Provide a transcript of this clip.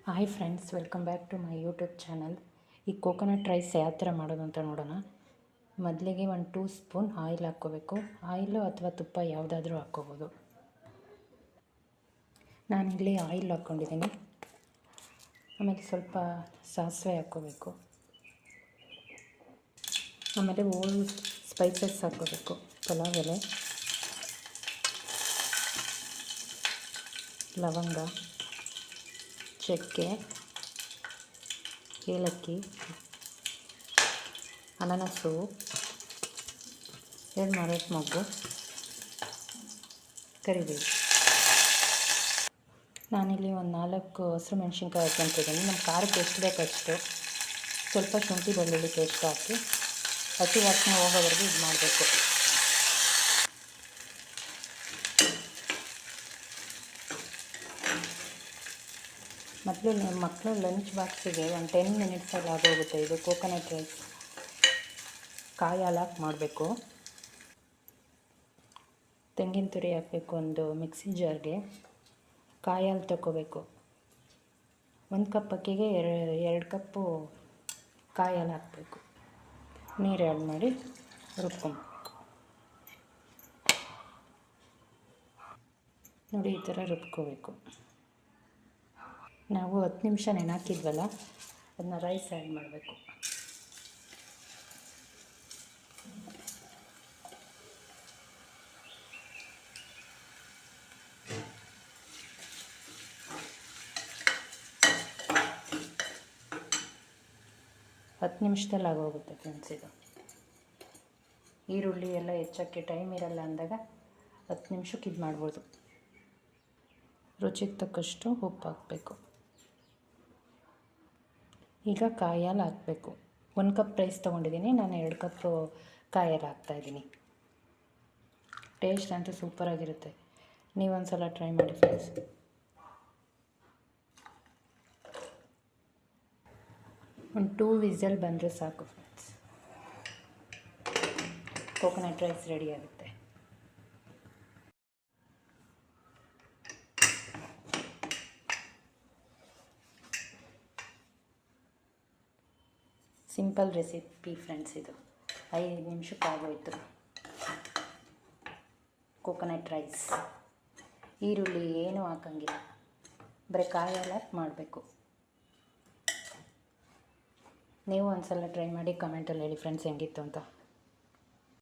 Hi friends, welcome back to my YouTube channel. ಈ coconut rice ಯಾವ ಥರ ಮಾಡೋದು ಅಂತ ನೋಡೋಣ. ಮೊದಲಿಗೆ 1-2 ಸ್ಪೂನ್ ಆಯಿಲ್ ಹಾಕ್ಕೋಬೇಕು. ಆಯಿಲು ಅಥವಾ ತುಪ್ಪ ಯಾವುದಾದ್ರೂ ಹಾಕ್ಕೋಬೋದು. ನಾನಿಲ್ಲಿ ಆಯಿಲ್ ಹಾಕ್ಕೊಂಡಿದ್ದೀನಿ. ಆಮೇಲೆ ಸ್ವಲ್ಪ ಸಾಸಿವೆ ಹಾಕ್ಕೋಬೇಕು. ಆಮೇಲೆ ಓಲ್ ಸ್ಪೈಸಸ್ ಹಾಕ್ಕೋಬೇಕು. ಪಲಾವ್ ಎಲೆ, ಲವಂಗ, ಚಕ್ಕೆ, ಏಲಕ್ಕಿ, ಅನಾನಸು, 2 ಮೊಗ್ಗು, ಕರಿಬೇವು. ನಾನಿಲ್ಲಿ ಒಂದು 4 ಹಸಿರು ಮೆಣಸಿನ್ಕಾಯಿ ಹಾಕ್ಕೊಂತಿದ್ದೀನಿ. ನಮ್ಮ ಖಾರಕ್ಕೆ ಎಷ್ಟು ಬೇಕಷ್ಟು. ಸ್ವಲ್ಪ ಶುಂಠಿ ಬೆಳ್ಳುಳ್ಳಿ ಪೇಸ್ಟ್ ಹಾಕಿ ಹಸಿ ವಾಸನೆ ಹೋಗೋವರೆಗೂ ಇದು ಮಾಡಬೇಕು. ಮೊದಲು ನಿಮ್ಮ ಮಕ್ಕಳು ಲಂಚ್ ಬಾಕ್ಸಿಗೆ ಒಂದು 10 ಮಿನಿಟ್ಸಲ್ಲಿ ಆಗೋಗುತ್ತೆ. ಇದು ಕೋಕೋನಟ್ ರೈಸ್ ಕಾಯಿ ಹಾಲು ಹಾಕಿ ಮಾಡಬೇಕು. ತೆಂಗಿನ ತುರಿ ಹಾಕಬೇಕು ಒಂದು ಮಿಕ್ಸಿ ಜಾರ್ಗೆ. ಕಾಯಿ ಹಾಲು ತಗೋಬೇಕು. 1 ಕಪ್ ಅಕ್ಕಿಗೆ 2 ಕಪ್ಪು ಕಾಯಿ ಹಾಲು ಹಾಕಬೇಕು. ನೀರು ಆ್ಯಡ್ ಮಾಡಿ ರುಬ್ಕೊಬೇಕು. ನೋಡಿ, ಈ ಥರ ರುಬ್ಕೋಬೇಕು. ನಾವು 10 ನಿಮಿಷ ನೆನಾಕಿದ್ವಲ್ಲ, ಅದನ್ನ ರೈಸ್ ಆ್ಯಡ್ ಮಾಡಬೇಕು. ಹತ್ತು ನಿಮಿಷದಲ್ಲಿ ಆಗೋಗುತ್ತೆ ಫ್ರೆಂಡ್ಸ್. ಇದು ಈರುಳ್ಳಿ ಎಲ್ಲ ಹೆಚ್ಚೋಕ್ಕೆ ಟೈಮ್ ಇರಲ್ಲ ಅಂದಾಗ 10 ನಿಮಿಷಕ್ಕೆ ಇದು ಮಾಡ್ಬೋದು. ರುಚಿಗೆ ತಕ್ಕಷ್ಟು ಉಪ್ಪು ಹಾಕಬೇಕು. ಈಗ ಕಾಯಿ ಹಾಲು ಹಾಕಬೇಕು. 1 ಕಪ್ ರೈಸ್ ತೊಗೊಂಡಿದ್ದೀನಿ, ನಾನು 2 ಕಪ್ಪು ಕಾಯಿ ಹಾಲು ಹಾಕ್ತಾಯಿದ್ದೀನಿ. ಟೇಸ್ಟ್ ಅಂತೂ ಸೂಪರಾಗಿರುತ್ತೆ. ನೀವೊಂದು ಸಲ ಟ್ರೈ ಮಾಡಿ ಫ್ರೆಂಡ್ಸ್. ಒಂದು 2 ವಿಸಲ್ ಬಂದರೆ ಸಾಕು ಫ್ರೆಂಡ್ಸ್. ಕೋಕೋನಟ್ ರೈಸ್ ರೆಡಿ ಆಗುತ್ತೆ. Simple recipe friends. ಇದು 5 ನಿಮಿಷಕ್ಕೆ ಆಗೋಯ್ತು. ಕೋಕೋನಟ್ ರೈಸ್, ಈರುಳ್ಳಿ ಏನೂ ಹಾಕಂಗಿಲ್ಲ, ಬರೀ ಕಾಯಿ ಹಾಲು ಹಾಕಿ ಮಾಡಬೇಕು. ನೀವು ಒಂದು ಸಲ ಟ್ರೈ ಮಾಡಿ ಕಮೆಂಟಲ್ಲಿ ಹೇಳಿ ಫ್ರೆಂಡ್ಸ್ ಹೆಂಗಿತ್ತು ಅಂತ.